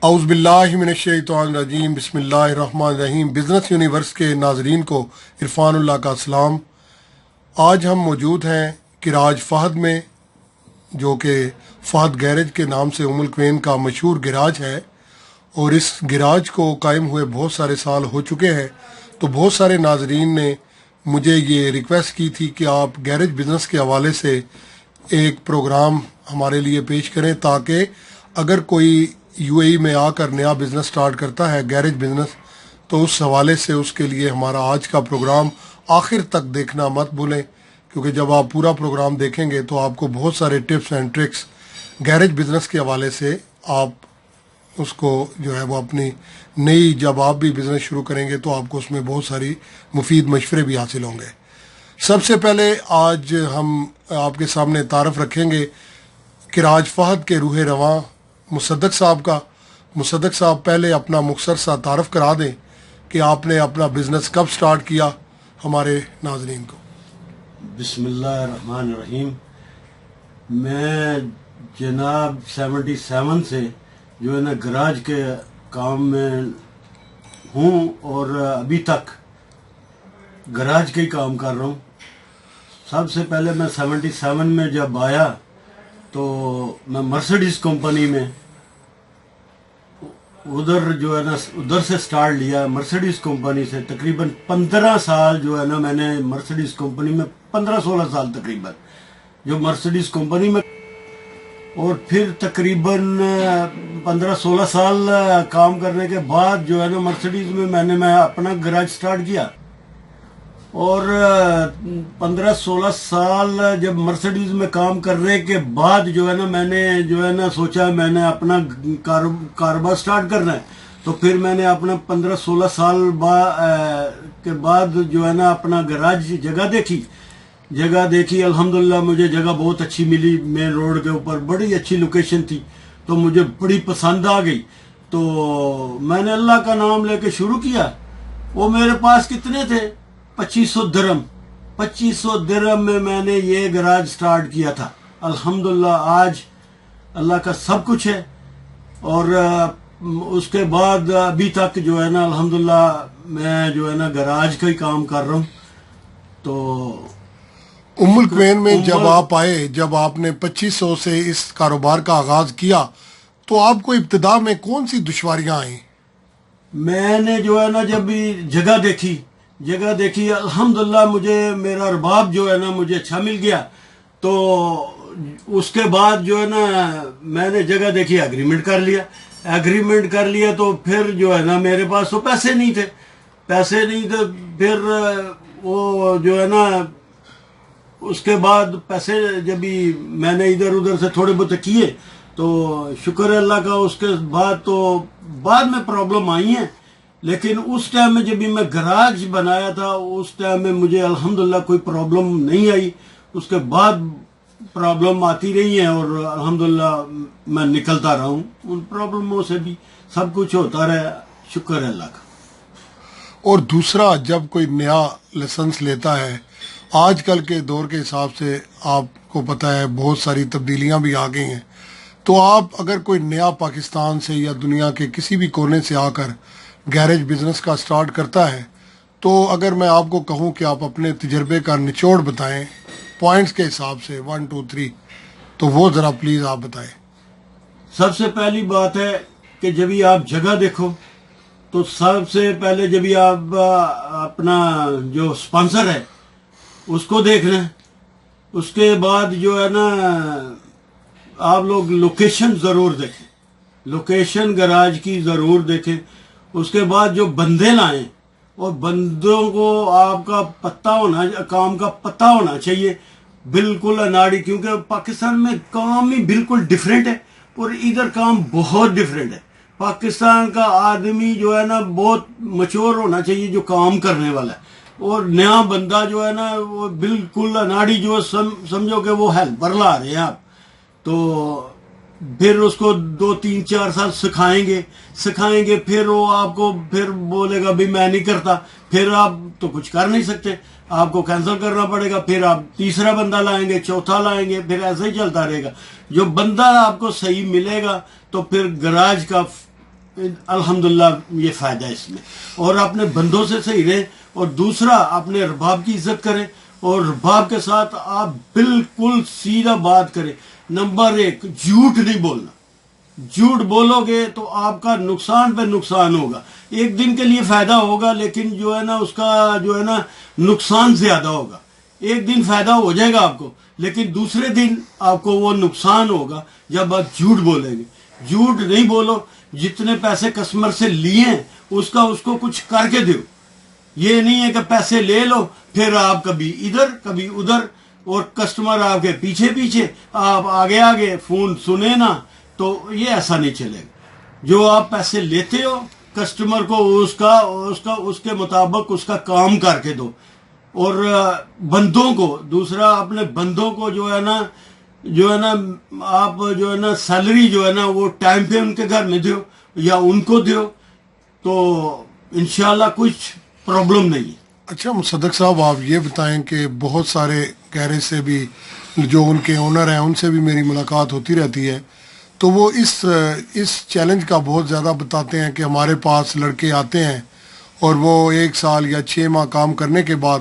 اعوذ باللہ من الشیطان الرجیم، بسم اللہ الرحمن الرحیم۔ بزنس یونیورس کے ناظرین کو عرفان اللہ کا سلام۔ آج ہم موجود ہیں گراج فہد میں، جو کہ فہد گیرج کے نام سے ام القوین کا مشہور گراج ہے، اور اس گراج کو قائم ہوئے بہت سارے سال ہو چکے ہیں۔ تو بہت سارے ناظرین نے مجھے یہ ریکویسٹ کی تھی کہ آپ گیرج بزنس کے حوالے سے ایک پروگرام ہمارے لیے پیش کریں، تاکہ اگر کوئی یو اے ای میں آ کر نیا بزنس سٹارٹ کرتا ہے گیرج بزنس، تو اس حوالے سے اس کے لیے ہمارا آج کا پروگرام آخر تک دیکھنا مت بھولیں، کیونکہ جب آپ پورا پروگرام دیکھیں گے تو آپ کو بہت سارے tips and tricks garage business کے حوالے سے آپ اس کو جو ہے وہ اپنی نئی، جب آپ بھی بزنس شروع کریں گے تو آپ کو اس میں بہت ساری مفید مشورے بھی حاصل ہوں گے۔ سب سے پہلے آج ہم آپ کے سامنے تعارف رکھیں گے گراج فہد کے روح رواں مصدق صاحب کا۔ مصدق صاحب پہلے اپنا مختصر سا تعارف کرا دیں کہ آپ نے اپنا بزنس کب سٹارٹ کیا ہمارے ناظرین کو۔ بسم اللہ الرحمن الرحیم۔ میں جناب 77 سے جو ہے نا گراج کے کام میں ہوں، اور ابھی تک گراج کا ہی کام کر رہا ہوں۔ سب سے پہلے میں 77 میں جب آیا تو میں مرسڈیز کمپنی میں ادھر جو ہے نا ادھر سے سٹارٹ لیا، مرسڈیز کمپنی سے تقریباً 15 سال جو ہے نا میں نے مرسڈیز کمپنی میں 15-16 سال تقریباً جو مرسڈیز کمپنی میں، اور پھر تقریباً 15-16 سال کام کرنے کے بعد جو ہے نا مرسڈیز میں میں اپنا گراج سٹارٹ کیا، اور 15-16 سال جب مرسڈیز میں کام کرنے کے بعد جو ہے نا میں نے جو ہے نا سوچا میں نے اپنا کاروبار سٹارٹ کرنا ہے۔ تو پھر میں نے اپنا 15-16 سال کے بعد جو ہے نا اپنا گراج جگہ دیکھی الحمدللہ مجھے جگہ بہت اچھی ملی، مین روڈ کے اوپر بڑی اچھی لوکیشن تھی، تو مجھے بڑی پسند آ گئی۔ تو میں نے اللہ کا نام لے کے شروع کیا۔ وہ میرے پاس کتنے تھے؟ 2500 درہم۔ 2500 درہم میں نے یہ گراج سٹارٹ کیا تھا۔ الحمدللہ آج اللہ کا سب کچھ ہے، اور اس کے بعد ابھی تک جو ہے نا الحمدللہ میں جو ہے نا گراج کا ہی کام کر رہا ہوں۔ تو ام القوین میں جب آپ آئے، جب آپ نے 2500 سے اس کاروبار کا آغاز کیا، تو آپ کو ابتدا میں کون سی دشواریاں آئیں؟ میں نے جو ہے نا جب جگہ دیکھی الحمدللہ مجھے میرا ارباب جو ہے نا مجھے اچھا مل گیا۔ تو اس کے بعد جو ہے نا میں نے جگہ دیکھی، اگریمنٹ کر لیا تو پھر جو ہے نا میرے پاس تو پیسے نہیں تھے، پھر وہ جو ہے نا اس کے بعد پیسے جب میں نے ادھر ادھر سے تھوڑے بہت کیے تو شکر ہے اللہ کا۔ اس کے بعد میں پرابلم آئی ہیں، لیکن اس ٹائم میں جب میں گراج بنایا تھا اس ٹائم میں مجھے الحمدللہ کوئی پرابلم نہیں آئی۔ اس کے بعد پرابلم آتی رہی ہیں، اور الحمدللہ میں نکلتا رہا ہوں ان پرابلموں سے بھی، سب کچھ ہوتا رہا، شکر ہے اللہ کا۔ اور دوسرا، جب کوئی نیا لائسنس لیتا ہے، آج کل کے دور کے حساب سے آپ کو پتہ ہے بہت ساری تبدیلیاں بھی آ گئی ہیں، تو آپ اگر کوئی نیا پاکستان سے یا دنیا کے کسی بھی کونے سے آ کر گیرج بزنس کا سٹارٹ کرتا ہے، تو اگر میں آپ کو کہوں کہ آپ اپنے تجربے کا نچوڑ بتائیں پوائنٹس کے حساب سے 1 2 3، تو وہ ذرا پلیز آپ بتائیں۔ سب سے پہلی بات ہے کہ جب آپ جگہ دیکھو تو سب سے پہلے جب آپ اپنا جو سپانسر ہے اس کو دیکھنا ہے۔ اس کے بعد جو ہے نا آپ لوگ لوکیشن ضرور دیکھیں، لوکیشن گراج کی ضرور دیکھیں۔ اس کے بعد جو بندے لائیں، اور بندوں کو آپ کا کام کا پتہ ہونا چاہیے بالکل اناڑی، کیونکہ پاکستان میں کام ہی بالکل ڈیفرنٹ ہے اور ادھر کام بہت ڈیفرنٹ ہے۔ پاکستان کا آدمی جو ہے نا بہت میچور ہونا چاہیے جو کام کرنے والا ہے، اور نیا بندہ جو ہے نا وہ بالکل اناڑی، جو سمجھو کہ وہ ہیلپر لا رہے ہیں آپ، تو پھر اس کو 2-3-4 سال سکھائیں گے، پھر وہ آپ کو پھر بولے گا بھی میں نہیں کرتا، پھر آپ تو کچھ کر نہیں سکتے، آپ کو کینسل کرنا پڑے گا، پھر آپ تیسرا بندہ لائیں گے، چوتھا لائیں گے، پھر ایسے ہی چلتا رہے گا۔ جو بندہ آپ کو صحیح ملے گا تو پھر گراج کا الحمدللہ یہ فائدہ ہے اس میں. اور اپنے بندوں سے صحیح رہیں, اور دوسرا اپنے رباب کی عزت کریں, اور رباب کے ساتھ آپ بالکل سیدھا بات کریں. نمبر 1, جھوٹ نہیں بولنا. جھوٹ بولو گے تو آپ کا نقصان پہ نقصان ہوگا. ایک دن کے لیے فائدہ ہوگا, لیکن جو ہے نا اس کا جو ہے نا نقصان زیادہ ہوگا. ایک دن فائدہ ہو جائے گا آپ کو, لیکن دوسرے دن آپ کو وہ نقصان ہوگا جب آپ جھوٹ بولیں گے. جھوٹ نہیں بولو. جتنے پیسے کسٹمر سے لیے ہیں اس کو کچھ کر کے دو. یہ نہیں ہے کہ پیسے لے لو پھر آپ کبھی ادھر کبھی ادھر, اور کسٹمر آپ کے پیچھے پیچھے, آپ آگے آگے, فون سنے نا, تو یہ ایسا نہیں چلے گا. جو آپ پیسے لیتے ہو کسٹمر کو اس کے مطابق اس کا کام کر کے دو. اور بندوں کو, دوسرا اپنے بندوں کو جو ہے نا آپ جو ہے نا سیلری جو ہے نا وہ ٹائم پہ ان کے گھر میں دو یا ان کو دو, تو انشاءاللہ کچھ پرابلم نہیں ہے. اچھا مصدق صاحب, آپ یہ بتائیں کہ بہت سارے گیرج سے بھی جو ان کے اونر ہیں ان سے بھی میری ملاقات ہوتی رہتی ہے, تو وہ اس چیلنج کا بہت زیادہ بتاتے ہیں کہ ہمارے پاس لڑکے آتے ہیں اور وہ 1 سال یا 6 ماہ کام کرنے کے بعد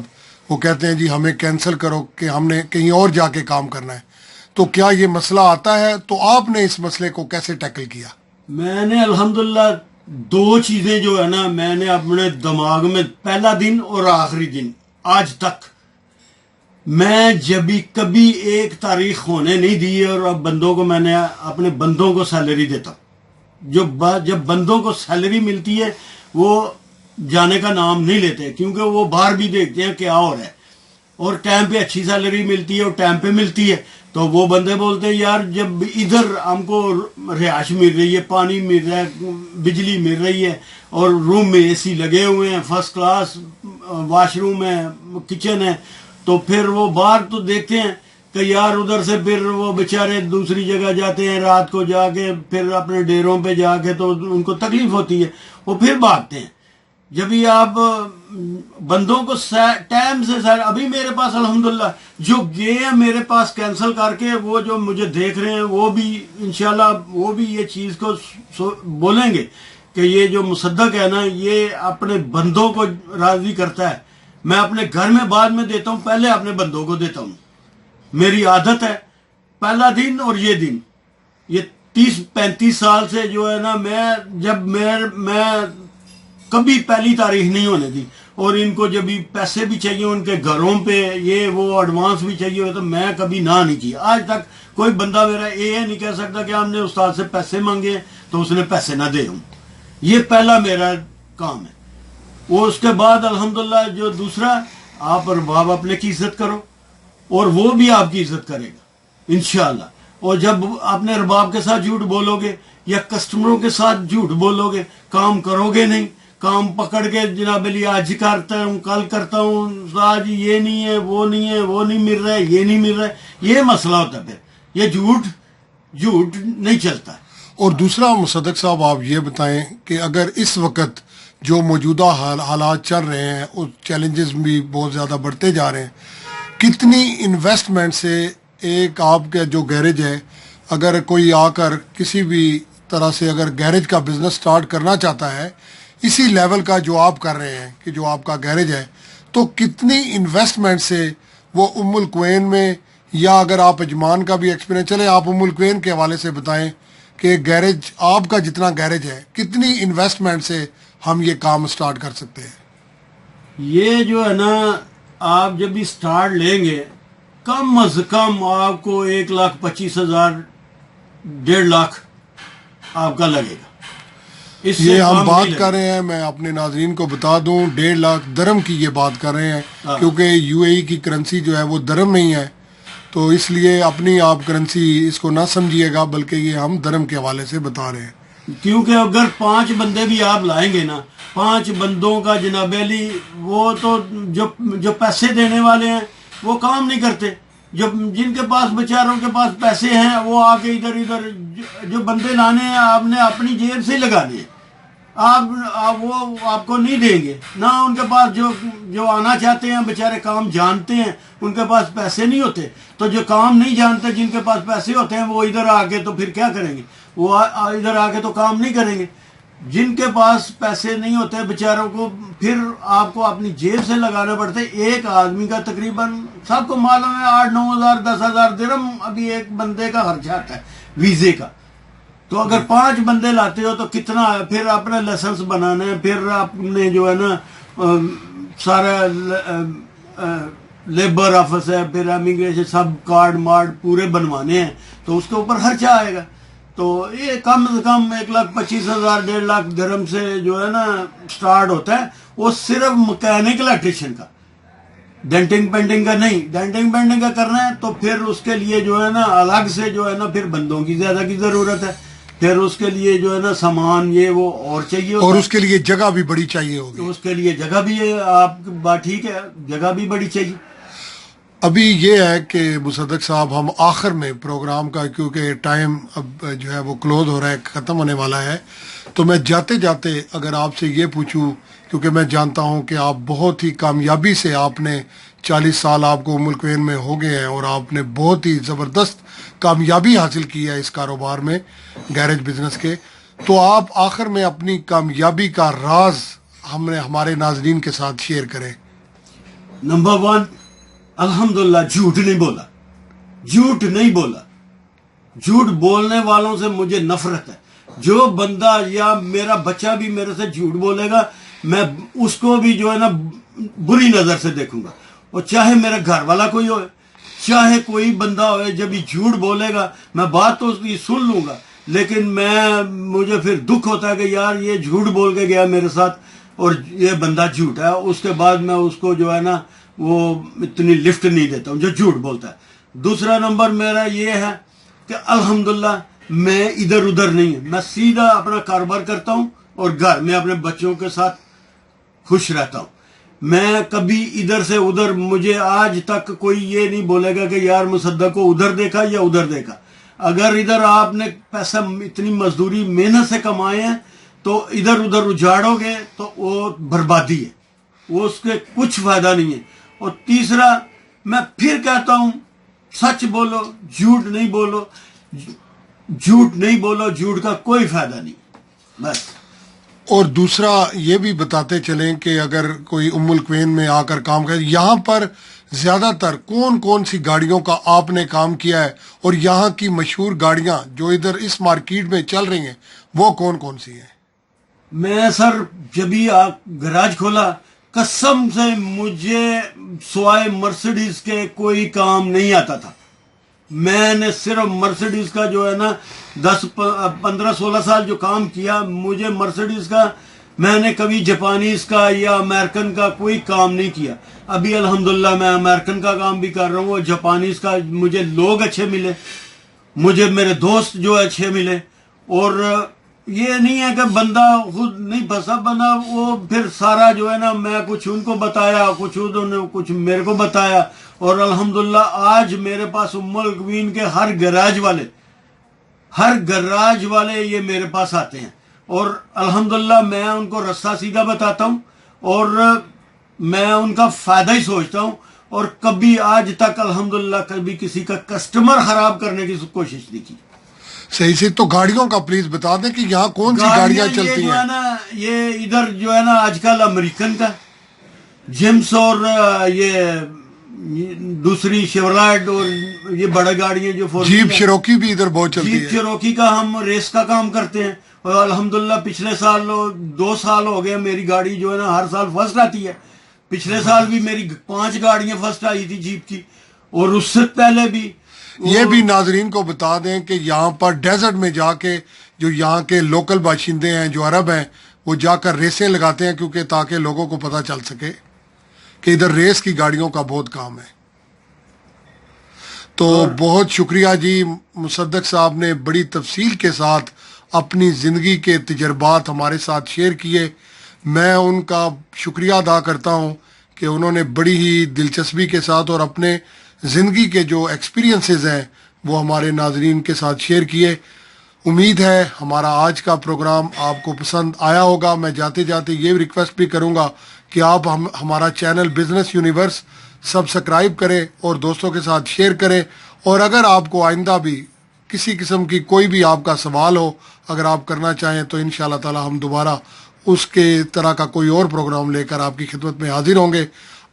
وہ کہتے ہیں جی ہمیں کینسل کرو کہ ہم نے کہیں اور جا کے کام کرنا ہے. تو کیا یہ مسئلہ آتا ہے؟ تو آپ نے اس مسئلے کو کیسے ٹیکل کیا؟ میں نے الحمدللہ 2 چیزیں جو ہے نا میں نے اپنے دماغ میں, پہلا دن اور آخری دن آج تک میں جبھی کبھی ایک تاریخ ہونے نہیں دی ہے, اور اب بندوں کو میں نے اپنے بندوں کو سیلری دیتا ہوں. جب بندوں کو سیلری ملتی ہے وہ جانے کا نام نہیں لیتے, کیونکہ وہ باہر بھی دیکھتے ہیں کیا ہو رہا ہے, اور ٹائم پہ اچھی سیلری ملتی ہے اور ٹائم پہ ملتی ہے. تو وہ بندے بولتے ہیں یار جب ادھر ہم کو رہائش مل رہی ہے, پانی مل رہا ہے, بجلی مل رہی ہے, اور روم میں AC لگے ہوئے ہیں, فرسٹ کلاس واش روم ہے, کچن ہے, تو پھر وہ باہر تو دیکھتے ہیں کہ یار ادھر سے پھر وہ بیچارے دوسری جگہ جاتے ہیں رات کو جا کے, پھر اپنے ڈیروں پہ جا کے, تو ان کو تکلیف ہوتی ہے, وہ پھر بھاگتے ہیں. جب ہی آپ بندوں کو ٹائم سے ابھی میرے پاس الحمدللہ جو گئے ہیں میرے پاس کینسل کر کے, وہ جو مجھے دیکھ رہے ہیں وہ بھی انشاءاللہ وہ بھی یہ چیز کو بولیں گے کہ یہ جو مصدق ہے نا یہ اپنے بندوں کو راضی کرتا ہے. میں اپنے گھر میں بعد میں دیتا ہوں, پہلے اپنے بندوں کو دیتا ہوں. میری عادت ہے پہلا دن اور یہ دن, یہ 30-35 سال سے جو ہے نا میں کبھی پہلی تاریخ نہیں ہونے دی. اور ان کو جب پیسے بھی چاہیے ان کے گھروں پہ یہ وہ ایڈوانس بھی چاہیے ہو تو میں کبھی نہ نہیں کیا. آج تک کوئی بندہ میرا یہ نہیں کہہ سکتا کہ ہم نے استاد سے پیسے مانگے تو اس نے پیسے نہ دے ہوں. یہ پہلا میرا کام ہے. وہ اس کے بعد الحمدللہ جو دوسرا, آپ رباب اپنے کی عزت کرو اور وہ بھی آپ کی عزت کرے گا انشاءاللہ. اور جب اپنے رباب کے ساتھ جھوٹ بولو گے یا کسٹمروں کے ساتھ جھوٹ بولو گے, کام کرو گے نہیں. کام پکڑ کے جناب علی آج کرتا ہوں کل کرتا ہوں, آج یہ نہیں ہے وہ نہیں ہے, وہ نہیں مل رہا ہے یہ نہیں مل رہا ہے, یہ مسئلہ ہوتا ہے. پھر یہ جھوٹ نہیں چلتا ہے. اور دوسرا مصدق صاحب آپ یہ بتائیں کہ اگر اس وقت جو موجودہ حالات چل رہے ہیں اور چیلنجز بھی بہت زیادہ بڑھتے جا رہے ہیں, کتنی انویسٹمنٹ سے ایک آپ کا جو گیرج ہے, اگر کوئی آ کر کسی بھی طرح سے اگر گیرج کا بزنس سٹارٹ کرنا چاہتا ہے اسی لیول کا جو آپ کر رہے ہیں کہ جو آپ کا گیرج ہے, تو کتنی انویسٹمنٹ سے وہ القوین میں, یا اگر آپ اجمان کا بھی ایکسپیرینس, چلے آپ القوین کے حوالے سے بتائیں کہ گیرج آپ کا جتنا گیرج ہے کتنی انویسٹمنٹ سے ہم یہ کام سٹارٹ کر سکتے ہیں؟ یہ جو ہے نا آپ جب بھی سٹارٹ لیں گے کم از کم آپ کو 1,25,000 1.5 لاکھ آپ کا لگے گا. یہ ہم بات کر رہے ہیں, میں اپنے ناظرین کو بتا دوں 1.5 لاکھ درم کی یہ بات کر رہے ہیں, کیونکہ UAE کی کرنسی جو ہے وہ درم نہیں ہے, تو اس لیے اپنی آپ کرنسی اس کو نہ سمجھیے گا, بلکہ یہ ہم درم کے حوالے سے بتا رہے ہیں. کیونکہ اگر 5 بندے بھی آپ لائیں گے نا, 5 بندوں کا جناب علی وہ تو جو پیسے دینے والے ہیں وہ کام نہیں کرتے. جن کے پاس بیچاروں کے پاس پیسے ہیں وہ آ کے ادھر جو بندے لانے ہیں آپ نے اپنی جیب سے ہی لگانے ہیں. وہ آپ کو نہیں دیں گے نہ. ان کے پاس جو آنا چاہتے ہیں بیچارے کام جانتے ہیں, ان کے پاس پیسے نہیں ہوتے. تو جو کام نہیں جانتے جن کے پاس پیسے ہوتے ہیں وہ ادھر آ کے تو پھر کیا کریں گے, وہ ادھر آ کے تو کام نہیں کریں گے. جن کے پاس پیسے نہیں ہوتے بیچاروں کو پھر آپ کو اپنی جیب سے لگانا پڑتے. ایک آدمی کا تقریباً سب کو معلوم ہے 8-9 ہزار 10,000 درہم ابھی ایک بندے کا خرچہ آتا ہے ویزے کا. تو اگر 5 بندے لاتے ہو تو کتنا ہے؟ پھر اپنا لائسنس بنانا ہے, پھر آپ نے جو ہے نا سارا لیبر آفس ہے, پھر امیگریشن سب کارڈ مارڈ پورے بنوانے ہیں, تو اس کے اوپر خرچہ آئے گا. تو یہ کم از کم 1,25,000 1.5 لاکھ درہم سے جو ہے نا سٹارٹ ہوتا ہے. وہ صرف مکینک الیکٹریشین کا, ڈینٹنگ پینٹنگ کا نہیں. ڈینٹنگ پینٹنگ کا کرنا ہے تو پھر اس کے لیے جو ہے نا الگ سے جو ہے نا پھر بندوں کی زیادہ کی ضرورت ہے, پھر اس کے لیے جو ہے نا سامان یہ وہ اور چاہیے ہوتا اور ہے. اس کے لیے جگہ بھی بڑی چاہیے ہوگی. اس کے لیے جگہ بھی ہے, آپ کی بات ٹھیک ہے, جگہ بھی بڑی چاہیے. ابھی یہ ہے کہ مصدق صاحب ہم آخر میں پروگرام کا, کیونکہ ٹائم اب جو ہے وہ کلوز ہو رہا ہے, ختم ہونے والا ہے, تو میں جاتے جاتے اگر آپ سے یہ پوچھوں, کیونکہ میں جانتا ہوں کہ آپ بہت ہی کامیابی سے, آپ نے 40 سال آپ کو ام القوین میں ہو گئے ہیں اور آپ نے بہت ہی زبردست کامیابی حاصل کی ہے اس کاروبار میں, گیرج بزنس کے, تو آپ آخر میں اپنی کامیابی کا راز ہمارے ناظرین کے ساتھ شیئر کریں. نمبر 1, الحمدللہ جھوٹ نہیں بولا. جھوٹ نہیں بولا. جھوٹ بولنے والوں سے مجھے نفرت ہے. جو بندہ یا میرا بچہ بھی میرے سے جھوٹ بولے گا, میں اس کو بھی جو ہے نا بری نظر سے دیکھوں گا. اور چاہے میرا گھر والا کوئی ہوئے, چاہے کوئی بندہ ہوئے, جب یہ جھوٹ بولے گا میں بات تو اس کی سن لوں گا, لیکن مجھے پھر دکھ ہوتا ہے کہ یار یہ جھوٹ بول کے گیا میرے ساتھ اور یہ بندہ جھوٹا ہے. اس کے بعد میں اس کو جو ہے نا وہ اتنی لفٹ نہیں دیتا ہوں جو جھوٹ بولتا ہے. دوسرا نمبر میرا یہ ہے کہ الحمدللہ میں ادھر ادھر نہیں ہوں. میں سیدھا اپنا کاروبار کرتا ہوں اور گھر میں اپنے بچوں کے ساتھ خوش رہتا ہوں. میں کبھی ادھر سے ادھر, مجھے آج تک کوئی یہ نہیں بولے گا کہ یار مصدق کو ادھر دیکھا یا ادھر دیکھا. اگر ادھر آپ نے پیسہ اتنی مزدوری محنت سے کمائے ہیں تو ادھر ادھر اجاڑو گے تو وہ بربادی ہے, وہ اس کے کچھ فائدہ نہیں ہے. اور تیسرا میں پھر کہتا ہوں, سچ بولو, جھوٹ نہیں بولو. جھوٹ نہیں بولو, جھوٹ کا کوئی فائدہ نہیں بس. اور دوسرا یہ بھی بتاتے چلیں کہ اگر کوئی ام القوین میں آ کر کام کرے, یہاں پر زیادہ تر کون کون سی گاڑیوں کا آپ نے کام کیا ہے, اور یہاں کی مشہور گاڑیاں جو ادھر اس مارکیٹ میں چل رہی ہیں وہ کون کون سی ہیں؟ میں سر جبھی گراج کھولا, قسم سے مجھے سوائے مرسیڈیز کے کوئی کام نہیں آتا تھا. میں نے صرف مرسیڈیز کا جو ہے نا 10-15-16 سال جو کام کیا, مجھے مرسیڈیز کا, میں نے کبھی جاپانیز کا یا امریکن کا کوئی کام نہیں کیا. ابھی الحمدللہ میں امریکن کا کام بھی کر رہا ہوں, اور جاپانیز کا مجھے لوگ اچھے ملے, مجھے میرے دوست جو اچھے ملے. اور یہ نہیں ہے کہ بندہ خود نہیں پھنسا, بندہ وہ پھر سارا جو ہے نا میں کچھ ان کو بتایا, کچھ انہوں نے کچھ میرے کو بتایا. اور الحمدللہ آج میرے پاس ام القوین کے ہر گراج والے یہ میرے پاس آتے ہیں, اور الحمدللہ میں ان کو رستہ سیدھا بتاتا ہوں, اور میں ان کا فائدہ ہی سوچتا ہوں. اور کبھی آج تک الحمدللہ کبھی کسی کا کسٹمر خراب کرنے کی کوشش نہیں کی. صحیح سے. تو گاڑیوں کا پلیز بتا دیں کہ یہاں کون سی گاڑیاں چلتی ہیں. یہ ادھر جو ہے نا آج کل امریکن کا جیمس, اور یہ دوسری شیورلیٹ, اور یہ بڑے گاڑیاں جو جیپ شیروکی بھی ادھر بہت چلتی ہے. جیپ شیروکی کا ہم ریس کا کام کرتے ہیں, اور الحمدللہ پچھلے سال 2 سال ہو گئے میری گاڑی جو ہے نا ہر سال فرسٹ آتی ہے. پچھلے سال بھی میری 5 گاڑیاں فرسٹ آئی تھی جیپ کی, اور اس سے پہلے بھی. یہ بھی ناظرین کو بتا دیں کہ یہاں پر ڈیزرٹ میں جا کے جو یہاں کے لوکل باشندے ہیں, جو عرب ہیں, وہ جا کر ریسیں لگاتے ہیں, کیونکہ تاکہ لوگوں کو پتہ چل سکے کہ ادھر ریس کی گاڑیوں کا بہت کام ہے. تو بہت شکریہ جی, مصدق صاحب نے بڑی تفصیل کے ساتھ اپنی زندگی کے تجربات ہمارے ساتھ شیئر کیے. میں ان کا شکریہ ادا کرتا ہوں کہ انہوں نے بڑی ہی دلچسپی کے ساتھ اور اپنے زندگی کے جو ایکسپیرینسز ہیں وہ ہمارے ناظرین کے ساتھ شیئر کیے. امید ہے ہمارا آج کا پروگرام آپ کو پسند آیا ہوگا. میں جاتے جاتے یہ ریکویسٹ بھی کروں گا کہ آپ ہمارا چینل بزنس یونیورس سبسکرائب کریں اور دوستوں کے ساتھ شیئر کریں. اور اگر آپ کو آئندہ بھی کسی قسم کی کوئی بھی آپ کا سوال ہو, اگر آپ کرنا چاہیں تو انشاءاللہ تعالی ہم دوبارہ اس کے طرح کا کوئی اور پروگرام لے کر آپ کی خدمت میں حاضر ہوں گے.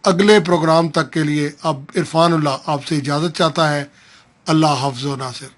اگلے پروگرام تک کے لیے اب عرفان اللہ آپ سے اجازت چاہتا ہے. اللہ حافظ و ناصر.